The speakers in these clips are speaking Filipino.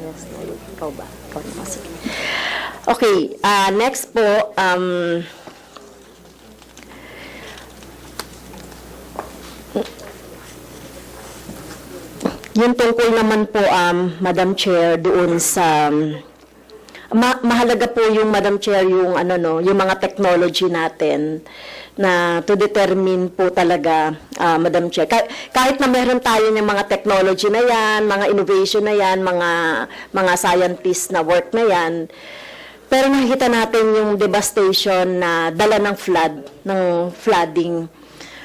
Yes, no, ikaw ba? Ikaw naman, sige. Okay, next po, yung tungkol naman po, Madam Chair, doon sa, mahalaga po yung Madam Chair, yung ano no, yung mga technology natin na to determine po talaga, Madam Chair. Kahit na meron tayo ng mga technology na yan, mga innovation na yan, mga scientist na work na yan, pero nakikita natin yung devastation na dala ng flooding.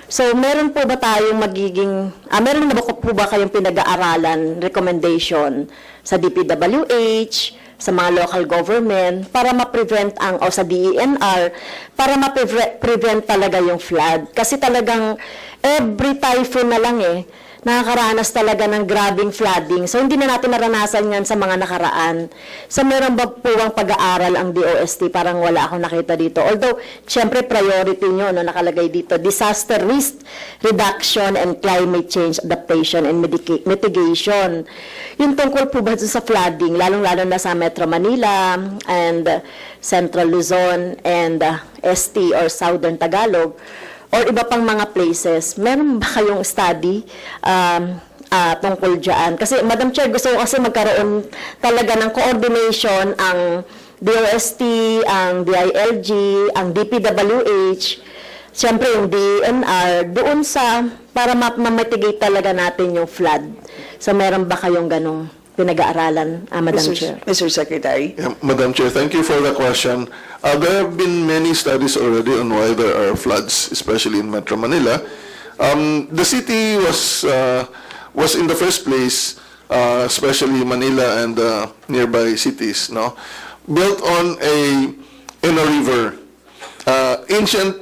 So, meron po ba tayong meron na po ba kayong pinag-aaralan, recommendation sa DPWH, sa mga local government, para ma-prevent o sa DENR, para ma-prevent talaga yung flood? Kasi talagang every typhoon na lang nakakaranas talaga ng grabing flooding. So, hindi na natin naranasan yan sa mga nakaraan. So, meron ba po ang pag-aaral ang DOST? Parang wala akong nakita dito. Although, syempre, priority nyo, nakalagay dito, disaster risk reduction and climate change adaptation and mitigation. Yung tungkol po ba sa flooding, lalong-lalo na sa Metro Manila and Central Luzon and ST or Southern Tagalog, or iba pang mga places, meron ba kayong study tungkol dyan? Kasi, Madam Chair, gusto ko kasi magkaroon talaga ng coordination ang DOST, ang DILG, ang DPWH, siyempre yung DENR, doon para ma-mitigate talaga natin yung flood. So, meron ba kayong ganong pinag-aaralan, Madam Chair? Mr. Secretary. Yeah, Madam Chair, thank you for the question. There have been many studies already on why there are floods, especially in Metro Manila. The city was in the first place, especially Manila and nearby cities, built on a river. Ancient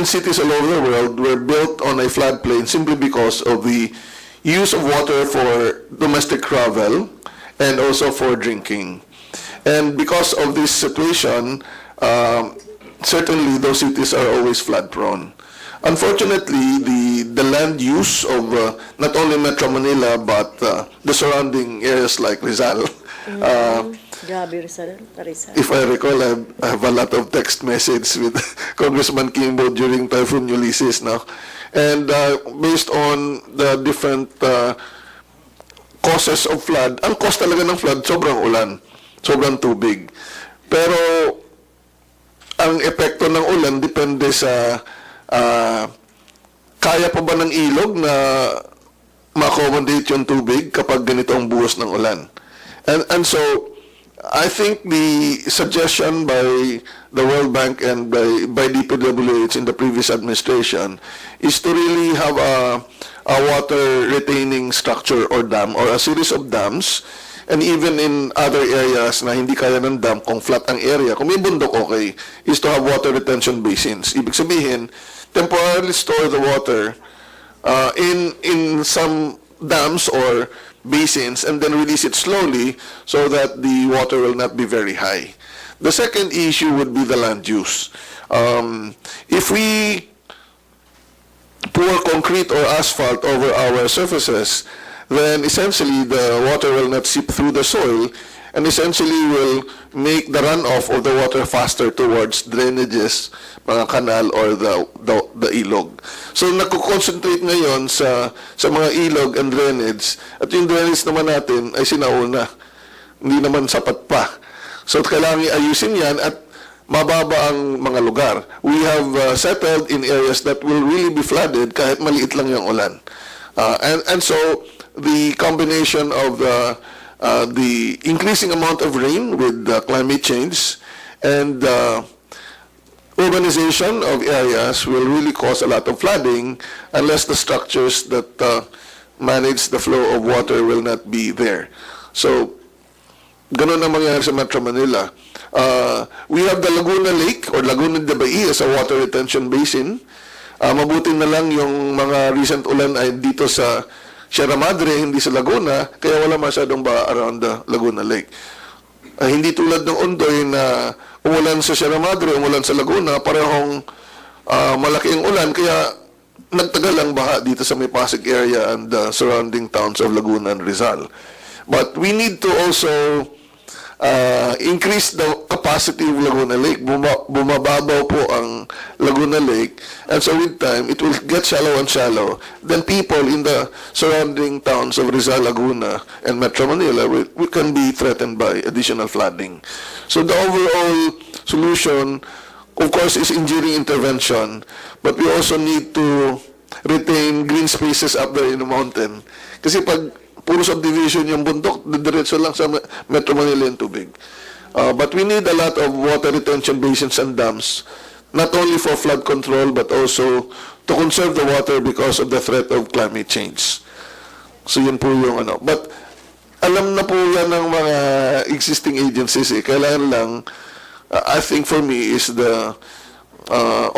cities all over the world were built on a floodplain simply because of the use of water for domestic travel and also for drinking. And because of this situation, certainly those cities are always flood prone. Unfortunately, the land use of not only Metro Manila but the surrounding areas like Rizal, Grabe, Rizal. if I recall, I have a lot of text messages with Congressman Kimbo during Typhoon Ulysses now. And based on the different causes of flood, ang cause talaga ng flood, sobrang ulan, sobrang tubig. Pero ang epekto ng ulan depende sa kaya pa ba ng ilog na ma-accommodate yung tubig kapag ganito ang buhos ng ulan. And so, I think the suggestion by the World Bank and by DPWH in the previous administration is to really have a water retaining structure or dam or a series of dams, and even in other areas na hindi kaya ng dam, kung flat ang area, kung may bundok, okay, is to have water retention basins. Ibig sabihin, temporarily store the water in some dams or basins and then release it slowly so that the water will not be very high. The second issue would be the land use. If we pour concrete or asphalt over our surfaces, then essentially the water will not seep through the soil and essentially will make the runoff of the water faster towards drainages, mga kanal or the ilog. So nagko-concentrate ngayon sa mga ilog and drainage, at yung drainage naman natin ay sinauna. Hindi naman sapat pa. So kailangan ayusin yan at mababa ang mga lugar. We have settled in areas that will really be flooded kahit maliit lang yung ulan. And so the combination of the increasing amount of rain with climate change and urbanization of areas will really cause a lot of flooding unless the structures that manage the flow of water will not be there. So, ganun ang mangyayari sa Metro Manila. We have the Laguna Lake or Laguna de Bai as a water retention basin. Mabuti na lang yung mga recent ulan ay dito sa Sierra Madre, hindi sa Laguna, kaya wala masyadong ba around the Laguna Lake. Hindi tulad ng Ondoy na umulan sa Sierra Madre, umulan sa Laguna, parehong malaki ang ulan, kaya nagtagal ang baha dito sa may Pasig area and the surrounding towns of Laguna and Rizal. But we need to also increase the capacity of Laguna Lake. Bumababaw po ang Laguna Lake, and so with time, it will get shallow and shallow. Then people in the surrounding towns of Rizal, Laguna, and Metro Manila will can be threatened by additional flooding. So the overall solution, of course, is engineering intervention, but we also need to retain green spaces up there in the mountain. Kasi pag puro subdivision yung bundok, diretso lang sa Metro Manila yung tubig. But we need a lot of water retention basins and dams, not only for flood control, but also to conserve the water because of the threat of climate change. So yun po yung ano. But alam na po yan ng mga existing agencies eh. Kailangan lang, I think for me, is the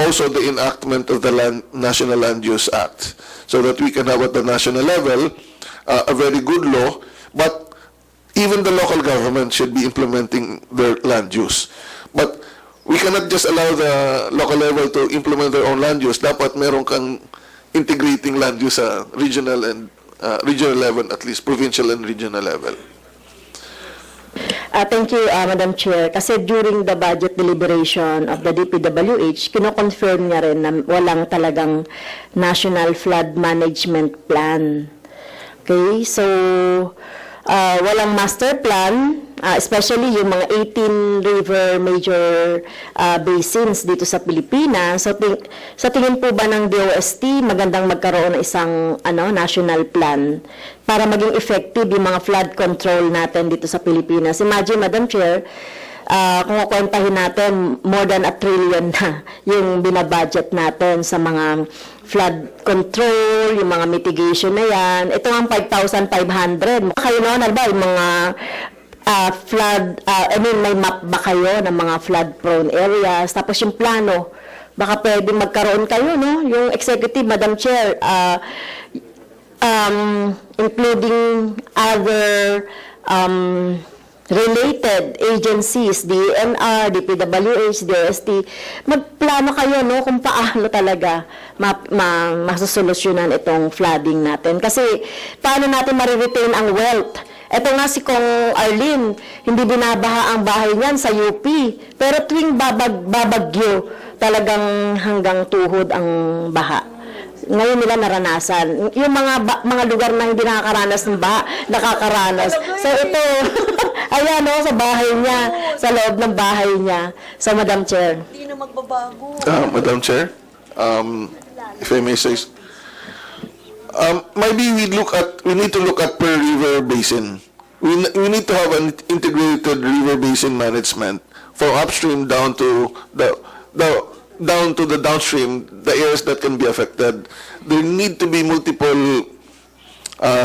also the enactment of the National Land Use Act, so that we can have at the national level a very good law, but even the local government should be implementing their land use. But we cannot just allow the local level to implement their own land use. Dapat meron kang integrating land use sa regional and regional level, at least provincial and regional level. Thank you, Madam Chair. Kasi during the budget deliberation of the DPWH, kino-confirm niya rin na walang talagang National Flood Management Plan. Okay, so walang master plan, especially yung mga 18 river major basins dito sa Pilipinas. So sa tingin po ba ng DOST, magandang magkaroon ng isang national plan para maging effective yung mga flood control natin dito sa Pilipinas? Imagine, Madam Chair, kung kukwentahin natin, more than 1 trillion na yung binabudget natin sa mga flood control, yung mga mitigation na yan. Ito ang 5,500. Kayo noon, alba, yung mga flood, may map ba kayo ng mga flood-prone areas? Tapos yung plano, baka pwede magkaroon kayo, no? Yung executive, Madam Chair, including other related agencies, DENR, DPWH, DOST, magplano kayo, no, kung paano talaga masusolusyonan itong flooding natin. Kasi, paano natin mariretain ang wealth? Ito nga si Kong Arlene, hindi binabaha ang bahay niyan sa UP. Pero tuwing babagyo, talagang hanggang tuhod ang baha. Ngayon nila naranasan. Yung mga lugar na hindi nakakaranas ng baha, nakakaranas. So ito, ayan o, sa bahay niya, sa loob ng bahay niya. So, Madam Chair. Hindi na magbabago. Madam Chair, if I may say, maybe we need to look at per river basin. We need to have an integrated river basin management from upstream down to the downstream, the areas that can be affected. There need to be multiple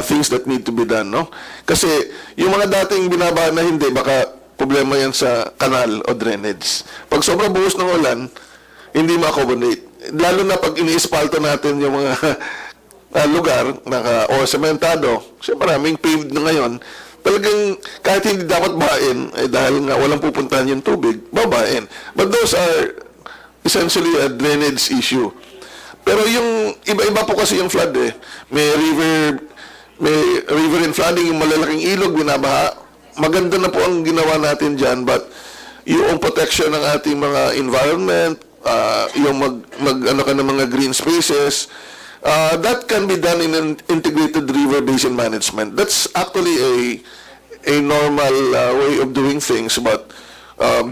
things that need to be done, no? Kasi yung mga dating binabaha na hindi, baka problema yan sa kanal o drainage. Pag sobrang buhos ng ulan, hindi ma-accommodate. Lalo na pag ini-espalto natin yung mga lugar o sementado, kasi maraming paved na ngayon, talagang kahit hindi dapat bahain, dahil nga walang pupuntahan yung tubig, babain. But those are essentially a drainage issue. Pero yung iba-iba po kasi yung flood eh. May river and flooding, yung malalaking ilog, binabaha. Maganda na po ang ginawa natin dyan, but yung protection ng ating mga environment, yung mag-ano ka ng mga green spaces, that can be done in an integrated river basin management. That's actually a normal way of doing things, but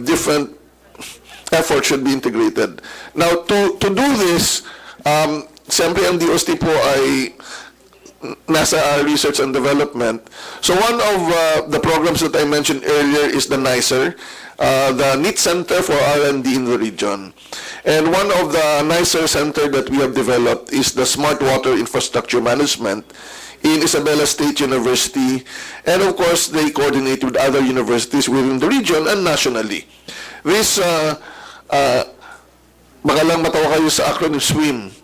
different effort should be integrated. Now, to do this, siyempre ang DOST po ay nasa research and development. So one of the programs that I mentioned earlier is the NICER, the NIT Center for R&D in the region. And one of the NICER center that we have developed is the Smart Water Infrastructure Management in Isabela State University. And of course, they coordinate with other universities within the region and nationally. This baka lang matawa kayo sa acronym SWIM,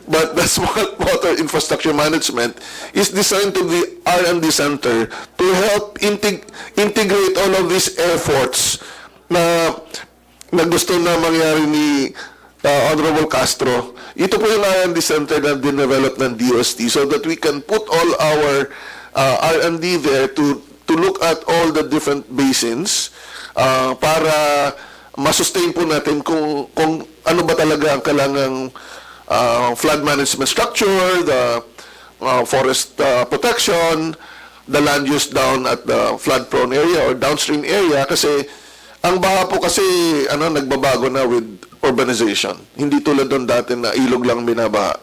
but the Smart Water Infrastructure Management is designed to be R&D center to help integrate all of these efforts na gusto na mangyari ni Honorable Castro. Ito po yung R&D center na dinevelop ng DOST so that we can put all our R&D there to to look at all the different basins para masustain po natin kung ano ba talaga ang kailangang flood management structure, the forest protection, the land use down at the flood-prone area or downstream area kasi ang baha po kasi nagbabago na with urbanization. Hindi tulad doon dati na ilog lang binabaha.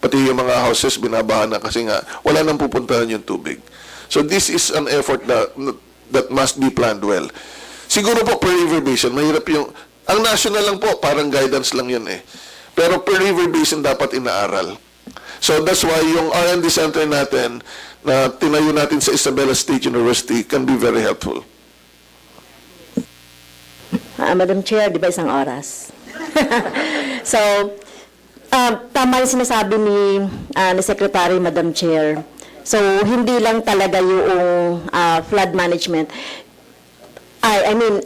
Pati yung mga houses binabaha na kasi nga wala nang pupuntahan yung tubig. So this is an effort that must be planned well. Siguro po per river basin, mahirap yung ang national lang po, parang guidance lang yun eh. Pero per river basin dapat inaaral. So that's why yung R&D center natin na tinayo natin sa Isabela State University can be very helpful. Madam Chair, di ba isang oras? So, tama yung sinasabi ni Secretary, Madam Chair. So, hindi lang talaga yung flood management. I mean,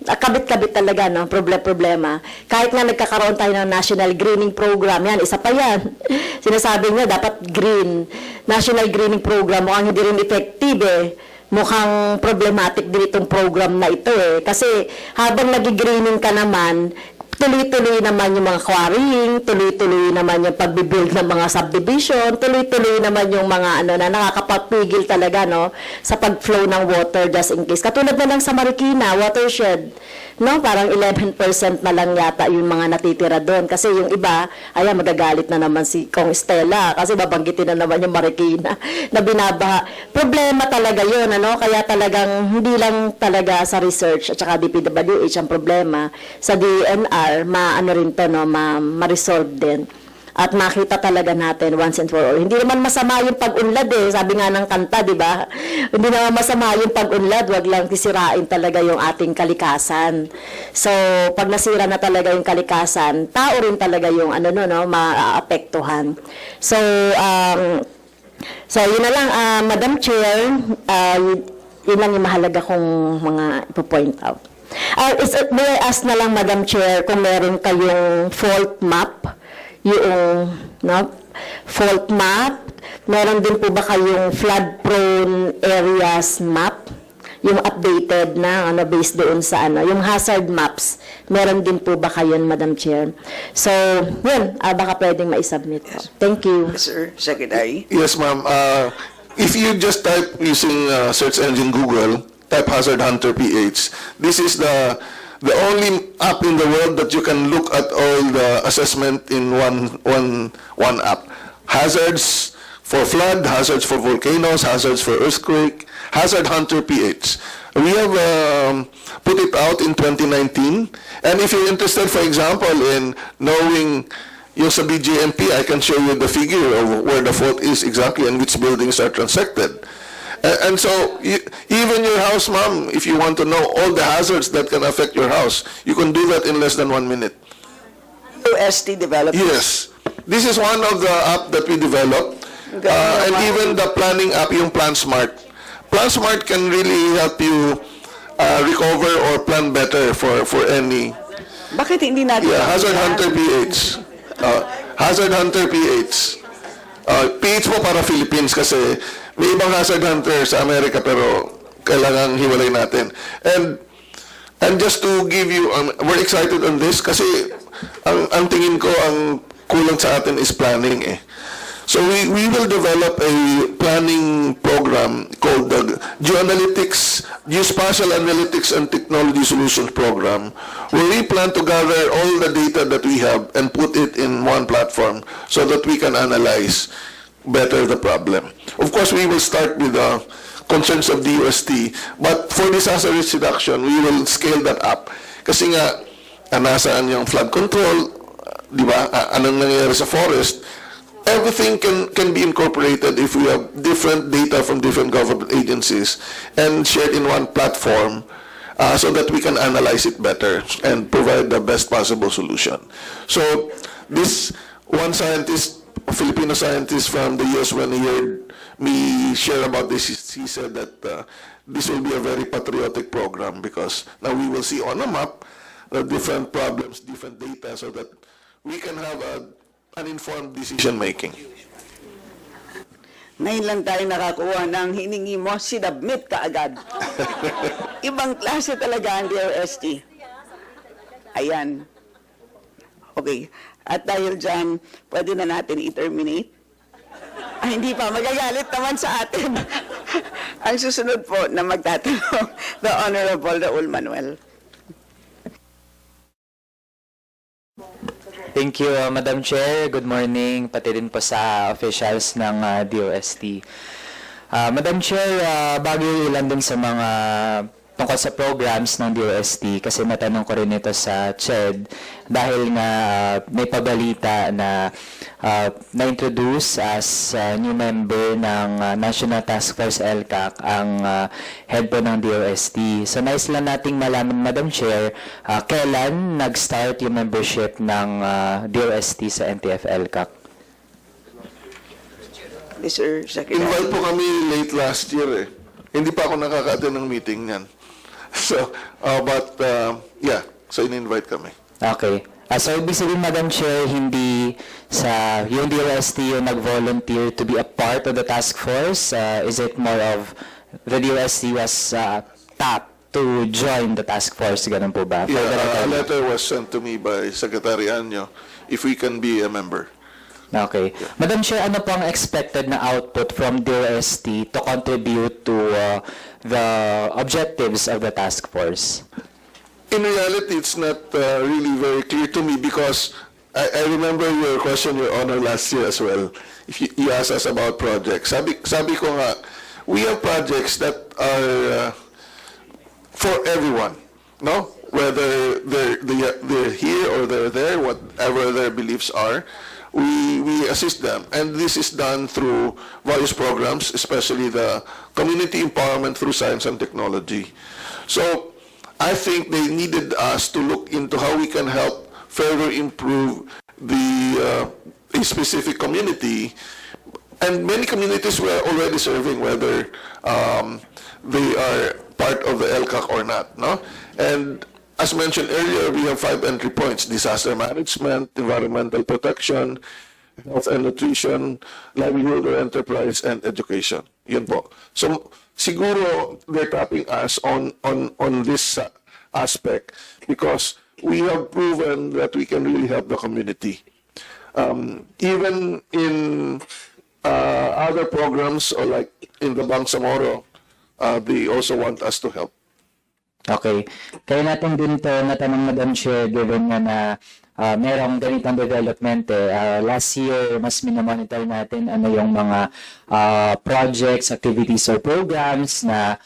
kabit-kabit talaga, no? Problema. Kahit nga nagkakaroon tayo ng National Greening Program, yan, isa pa yan. Sinasabi nga, dapat green. National Greening Program, mukhang hindi rin effective eh. Mukhang problematic din itong program na ito eh. Kasi habang nag-greening ka naman, tuloy-tuloy naman yung mga quarrying, tuloy-tuloy naman yung pagbibuild ng mga subdivision, tuloy-tuloy naman yung mga na nakakapagpigil talaga no sa pag-flow ng water just in case. Katulad na lang sa Marikina, watershed, no? Parang 11% na lang yata yung mga natitira doon kasi yung iba, ayan magagalit na naman si Kong Stella kasi babanggitin na naman yung Marikina na binabaha. Problema talaga yun, ano? Kaya talagang hindi lang talaga sa research at saka DPWH ang problema, sa DNR ma-ano rin to, no, ma-resolve din. At makita talaga natin once and for all. Hindi naman masama yung pag-unlad eh. Sabi nga ng kanta, di ba? Hindi naman masama yung pag-unlad. Wag lang sisirain talaga yung ating kalikasan. So, pag nasira na talaga yung kalikasan, tao rin talaga yung maapektuhan. So, yun na lang, Madam Chair, yun lang yung mahalaga kong mga ipo-point out. May I ask na lang, Madam Chair, kung meron kayong fault map, yung fault map, meron din po ba kayong flood-prone areas map, yung updated na, based doon sa yung hazard maps, meron din po ba kayo, Madam Chair? So, yun, baka pwedeng ma-submit po. Thank you. Yes, sir. Secretary. Yes, ma'am. If you just type using search engine Google, type Hazard Hunter PH. This is the only app in the world that you can look at all the assessment in one app. Hazards for flood, hazards for volcanoes, hazards for earthquake, Hazard Hunter PH. We have put it out in 2019. And if you're interested, for example, in knowing yung sa BGMP, I can show you the figure of where the fault is exactly and which buildings are transected. And so, even your house, ma'am, if you want to know all the hazards that can affect your house, you can do that in less than 1 minute. UST developed. Yes. This is one of the app that we developed. And even the planning app, yung PlanSmart. PlanSmart can really help you recover or plan better for any... Bakit hindi natin? Yeah, Hazard Hunter PH. Hazard Hunter PH. PH po para Philippines kasi may ibang hazard hunter sa Amerika pero kailangan hiwalay natin. And just to give you, we're excited on this kasi ang tingin ko ang kulang sa atin is planning eh. So we will develop a planning program called the Geospatial Analytics and Technology Solutions Program, where we plan to gather all the data that we have and put it in one platform so that we can analyze better the problem. Of course, we will start with the concerns of the UST, but for disaster risk reduction, we will scale that up. Kasi nga, nasaan yung flood control, di ba? Anong nangyayari sa forest? Everything can be incorporated if we have different data from different government agencies and shared in one platform so that we can analyze it better and provide the best possible solution. So this one scientist, a Filipino scientist from the US, when he heard me share about this, he said that this will be a very patriotic program because now we will see on a map the different problems, different data so that we can have an informed decision making. Ngayon lang tayo nakakuha ng hiningi mo, sinubmit ka agad. Ibang klase talaga ang DOST. Ayan. Okay. At dahil dyan, pwede na natin i-terminate. Ay, hindi pa. Magagalit naman sa atin. Ang susunod po na magtatanong, the Honorable Raul Manuel. Thank you, Madam Chair. Good morning, pati din po sa officials ng DOST. Madam Chair, bago ilan din sa mga tungkol sa programs ng DOST, kasi natanong ko rin ito sa CHED dahil nga may pabalita na na-introduce as new member ng National Task Force LCAC ang head po ng DOST. So nais lang nating malaman, Madam Chair, kailan nag-start yung membership ng DOST sa NTF LCAC? Mr. Secretary. Invite po kami late last year eh. Hindi pa ako nakaka-attend ng meeting niyan. So, yeah, so in-invite kami. Okay. So, ibig sabihin, Madam Chair, hindi sa yung DOST yung nag-volunteer to be a part of the task force? Is it more of the DOST was tapped to join the task force? Ganun po ba? Yeah, a letter was sent to me by Secretary Anyo if we can be a member. Okay. Madam Chair, ano po ang expected na output from DOST to contribute to the objectives of the task force? In reality, it's not really very clear to me because I remember your question, Your Honor, last year as well. If you asked us about projects. Sabi ko nga, we have projects that are for everyone, no? Whether they're here or they're there, whatever their beliefs are, we assist them. And this is done through various programs, especially the community empowerment through science and technology. So I think they needed us to look into how we can help further improve the a specific community. And many communities were already serving, whether they are part of the LCAC or not, no? And as mentioned earlier, we have 5 entry points: disaster management, environmental protection, health and nutrition, livelihood or enterprise, and education. Yun po. So, siguro they're tapping us on this aspect because we have proven that we can really help the community. Even in other programs, or like in the Bangsamoro, they also want us to help. Okay. Kaya natin din ito natanong, Madam Chair, given na merong ganitong development last year, mas minamonitor natin ano yung mga projects, activities, or programs na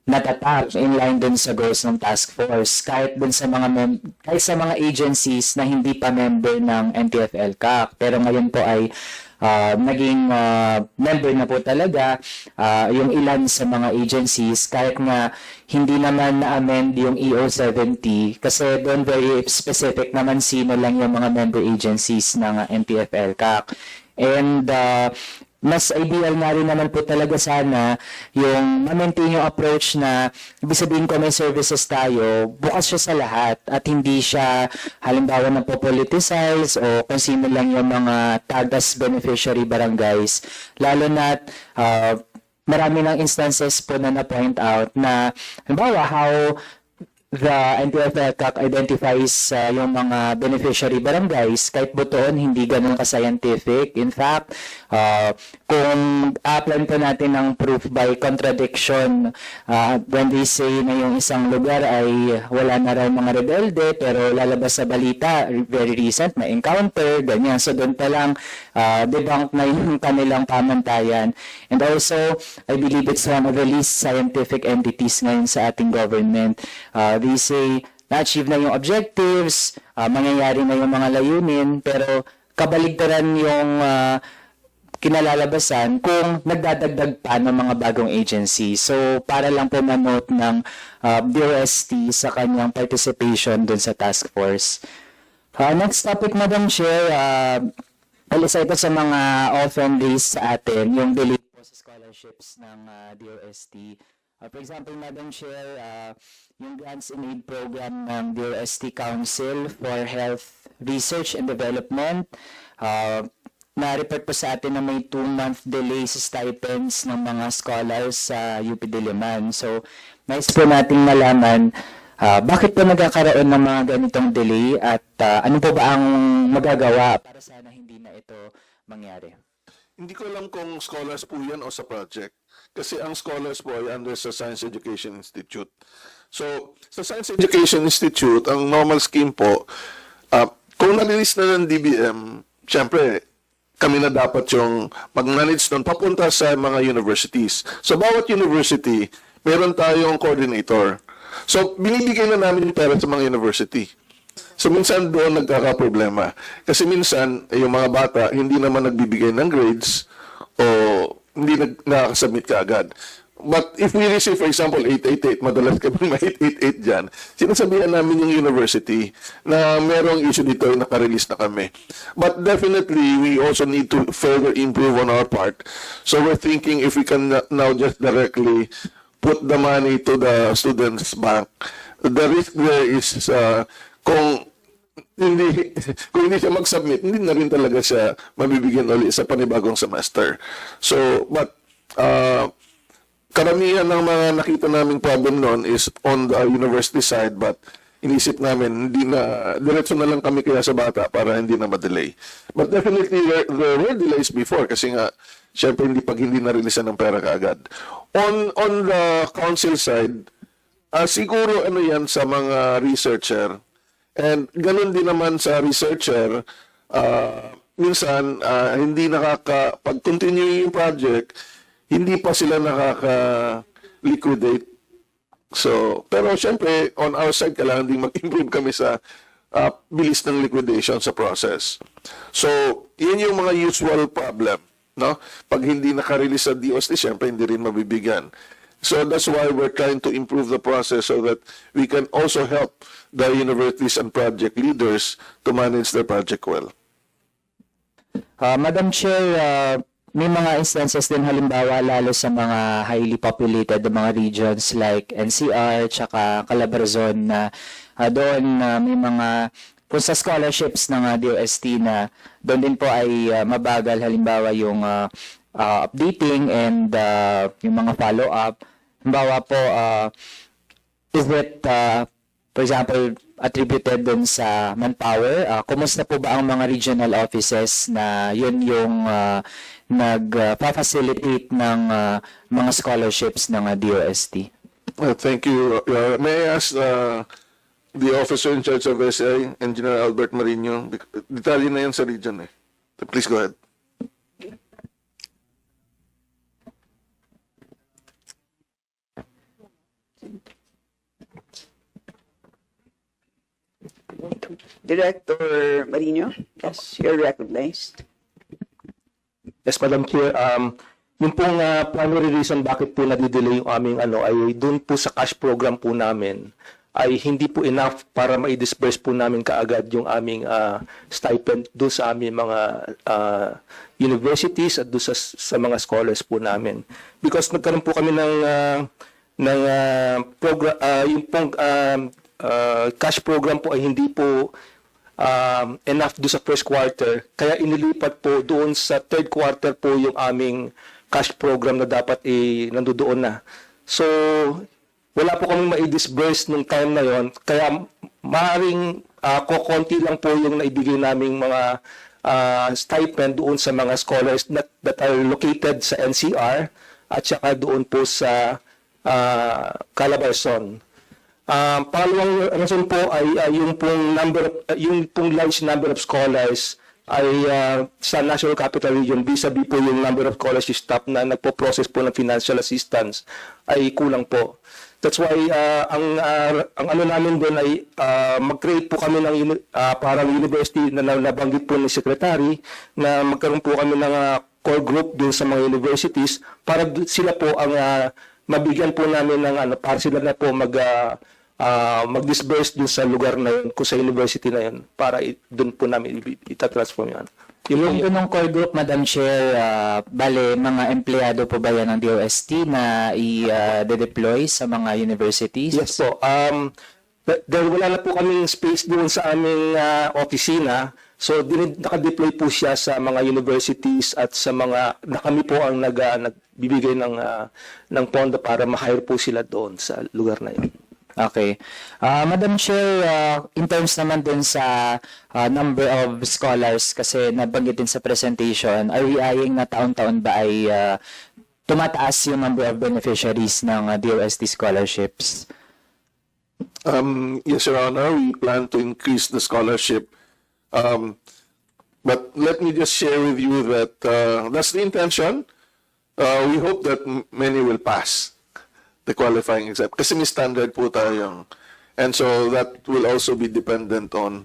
natatap in line dun sa goals ng task force, kahit dun sa mga agencies na hindi pa member ng NTF-LCAC. Pero ngayon po ay naging member na po talaga yung ilan sa mga agencies, kahit na hindi naman na-amend yung EO70 kasi doon very specific naman sino lang yung mga member agencies ng NTF-LCAC. And mas ideal nga rin naman po talaga sana yung ma-maintain yung approach na ibig sabihin ko may services tayo, bukas siya sa lahat at hindi siya halimbawa na po-politicize o kung sino lang yung mga tagged as beneficiary barangays. Lalo na marami ng instances po na na-point out na halimbawa how the NTF-LCAC identifies yung mga beneficiary barangays, kahit butoon, hindi ganun ka-scientific. In fact, kung apply po natin ng proof by contradiction, when they say na yung isang lugar ay wala na raw mga rebelde, pero lalabas sa balita, very recent, na encounter, ganyan. So doon pa lang, debunk na yung kanilang pamantayan. And also, I believe it's one of the least scientific entities ngayon sa ating government. They say, na-achieve na yung objectives, mangyayari na yung mga layunin, pero kabaligtaran yung kinalalabasan kung nagdadagdag pa ng mga bagong agency. So, para lang po ma-note ng DOST sa kanyang participation dun sa task force. Next topic, Madam Chair, alisa ito sa mga often raised sa atin, yung belief po sa scholarships ng DOST. For example, Madam Chair, yung Grants in Aid program ng DOST Council for Health Research and Development, na-report po sa atin na may 2-month delay sa stipends ng mga scholars sa UP Diliman. So, nice po nating malaman bakit po nagkakaroon ng mga ganitong delay at ano po ba ang magagawa para sana hindi na ito mangyari? Hindi ko alam kung scholars po yan o sa project. Kasi ang scholars po ay under sa Science Education Institute. So, sa Science Education Institute, ang normal scheme po, kung nalilis na ng DBM, syempre, kami na dapat yung mag-manage nun papunta sa mga universities. So, bawat university, meron tayong coordinator. So, binibigay na namin yung pera sa mga university. So, minsan doon nagkakaproblema. Kasi minsan, yung mga bata, hindi naman nagbibigay ng grades o hindi nakakasubmit ka agad. But if we receive, for example, 888, madalas kami may 888 dyan, sinasabihan namin yung university na merong issue dito, nakarelease na kami. But definitely, we also need to further improve on our part. So we're thinking if we can now just directly put the money to the students' bank. The risk there is kung hindi siya mag-submit, hindi na rin talaga siya mabibigyan ulit sa panibagong semester. So, but karamihan ng mga nakita naming problem noon is on the university side, but inisip namin, hindi na, diretso na lang kami kaya sa bata para hindi na ma-delay. But definitely, there were delays before kasi nga, syempre hindi na-releasean ng pera kaagad. On the council side, siguro ano yan sa mga researcher, and ganun din naman sa researcher, minsan, hindi pag-continue yung project, hindi pa sila nakaka-liquidate. So, pero syempre, on our side, kailangan din mag-improve kami sa bilis ng liquidation sa process. So, yun yung mga usual problem, no? Pag hindi nakarelease sa DOST, syempre hindi rin mabibigyan. So, that's why we're trying to improve the process so that we can also help the universities and project leaders to manage their project well. Madam Chair, may mga instances din halimbawa lalo sa mga highly populated na mga regions like NCR tsaka Calabarzon na doon may mga kung sa scholarships ng DOST na doon din po ay mabagal halimbawa yung updating and yung mga follow-up. Halimbawa po, is it for example attributed dun sa manpower? Kumusta po ba ang mga regional offices na yun yung nag-facilitate ng mga scholarships ng DOST? Well, thank you. May I ask the officer in charge of SA, Engineer Albert Marino? Detalye na yan sa region eh. Please go ahead. Director Marino, yes, you're recognized. Yes, Madam Chair, yung pong primary reason bakit po nadidelay yung aming ay doon po sa cash program po namin ay hindi po enough para ma-disburse po namin kaagad yung aming stipend doon sa aming mga universities at doon sa mga scholars po namin. Because nagkaroon po kami ng program, yung pong cash program po ay hindi po enough do sa first quarter, kaya inilipat po doon sa third quarter po yung aming cash program na dapat nandoon na. So, wala po kaming ma-disburse nung time na yon, kaya maaaring konti lang po yung naibigay naming mga stipend doon sa mga scholars that are located sa NCR at saka doon po sa Calabarzon. Pangalawang rason po ay yung pong large number of scholars ay sa National Capital Region vis-a-vis po yung number of scholarship staff na nagpo-process po ng financial assistance ay kulang po. That's why ang ano namin doon ay mag-create po kami ng parang university na nabanggit po ni Secretary na magkaroon po kami ng core group doon sa mga universities para sila po ang mabigyan po namin ng para sila na po mag-disburse dun sa lugar na yun, kung sa university na yun, para dun po namin itatransform yan. Yung punong core group, Madam Chair, bale, mga empleyado po ba yan ng DOST na i-deploy sa mga universities? Yes po. Dahil wala na po kaming space doon sa aming opisina, So nakadeploy po siya sa mga universities at sa mga na kami po ang nagbibigay ng pondo para ma-hire po sila doon sa lugar na yun. Okay. Madam Chair, in terms naman din sa number of scholars, kasi nabanggit din sa presentation, are we eyeing na taon-taon ba ay tumataas yung number of beneficiaries ng DOST scholarships? Yes, Your Honor, we plan to increase the scholarship. But let me just share with you that that's the intention. We hope that many will pass the qualifying exam. Kasi may standard po tayong. And so that will also be dependent on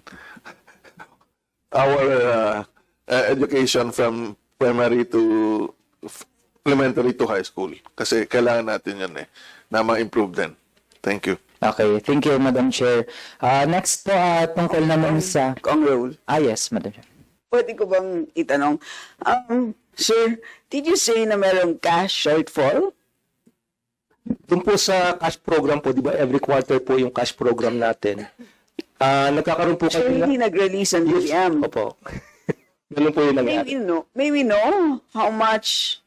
our education from primary to elementary to high school. Kasi kailangan natin yan na ma-improve din. Thank you. Okay, thank you, Madam Chair. Next po, tungkol naman sa... Kong Raul, Yes, Madam Chair. pwede ko bang itanong? Sir, did you say na merong cash shortfall? Doon po sa cash program po, di ba every quarter po yung cash program natin. Nagkakaroon po Sir, kami hindi nag-release ang DBM. Opo. Ganun po yung nangyari. May we know how much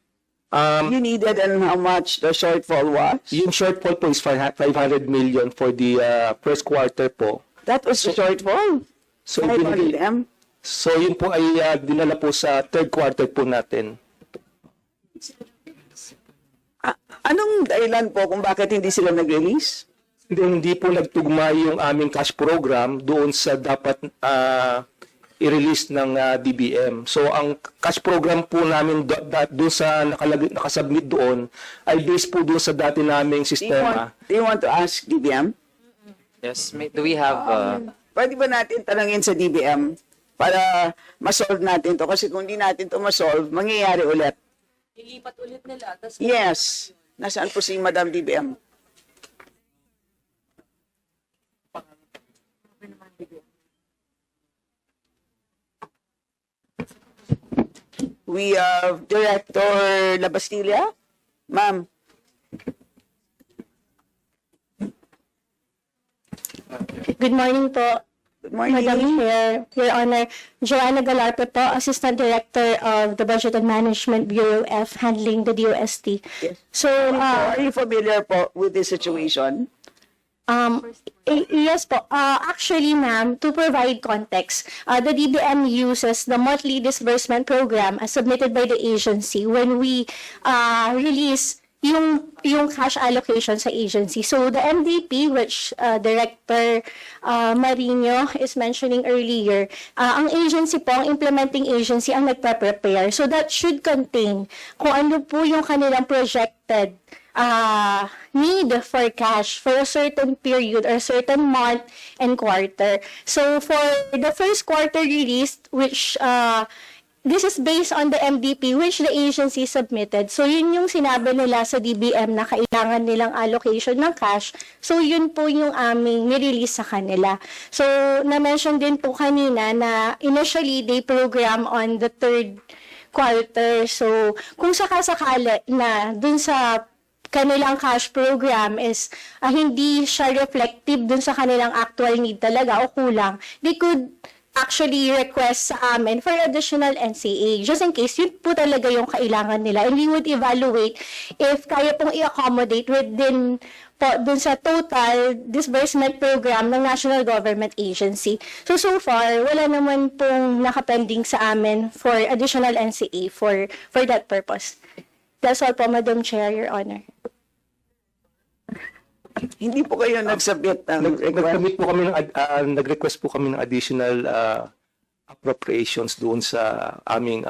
you needed and how much the shortfall was? Yung shortfall po is 500 million for the first quarter po. That was the shortfall. So, 500 M. So yun po ay dinala po sa third quarter po natin. Anong dahilan po kung bakit hindi sila nag-release? Hindi po nagtugma yung aming cash program doon sa dapat i-release ng DBM. So ang cash program po namin doon sa nakasubmit doon ay based po doon sa dati naming sistema. Do you want to ask DBM? Yes, do we have Pwede ba natin tanungin sa DBM para ma-solve natin to? Kasi kung hindi natin to ma-solve, mangyayari ulit. Ilipat ulit nila. Tas Yes. Nasaan po si Madam DBM? We have Director Labastilla. Ma'am. Good morning po, Good morning. Madam Chair, Your Honor. Joanna Galarpe po, Assistant Director of the Budget and Management Bureau F, handling the DOST. Yes. So, Are you familiar po with this situation? yes po. Actually, ma'am, to provide context, the DBM uses the monthly disbursement program as submitted by the agency when we release yung cash allocation sa agency. So the MDP, which Director Marino is mentioning earlier, ang agency po, ang implementing agency ang nagpa-prepare. So that should contain kung ano po yung kanilang projected need for cash for a certain period or certain month and quarter. So for the first quarter released, which this is based on the MDP which the agency submitted. So yun yung sinabi nila sa DBM na kailangan nilang allocation ng cash. So yun po yung aming nirelease sa kanila. So na-mention din po kanina na initially they program on the third quarter. So kung sakasakali na dun sa kanilang cash program is hindi siya reflective dun sa kanilang actual need talaga o kulang, they could actually request sa amin for additional NCA just in case yun po talaga yung kailangan nila, and we would evaluate if kaya pong i-accommodate within po dun sa total disbursement program ng National Government Agency. So far, wala naman pong nakapending sa amin for additional NCA for that purpose. That's all po, Madam Chair, Your Honor. Hindi po kayo nagsubmit ng request? Nag-request po kami ng additional appropriations doon sa aming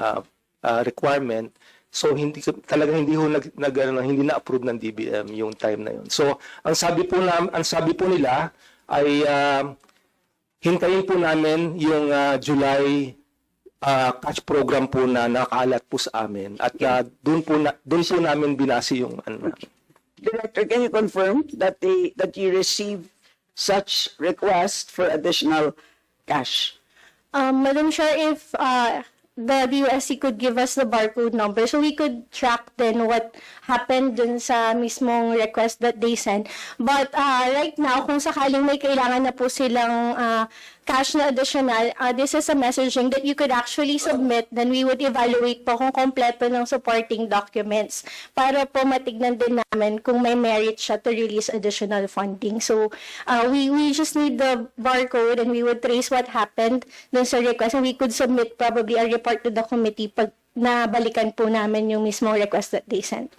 requirement. So hindi na-approve ng DBM yung time na yun. So ang sabi po nila ay hintayin po namin yung July cash program po na nakaalat po sa amin at doon po namin binasi yung Director, can you confirm that you received such request for additional cash? Madam Chair, if the BUSC could give us the barcode number so we could track then what happened dun sa mismong request that they sent. But right now, kung sakaling may kailangan na po silang cash na additional, this is a messaging that you could actually submit, then we would evaluate po kung kompleto ng supporting documents para po matignan din namin kung may merit siya to release additional funding. So, we just need the barcode and we would trace what happened dun sa request, and we could submit probably a report to the committee pag nabalikan po namin yung mismong request that they sent.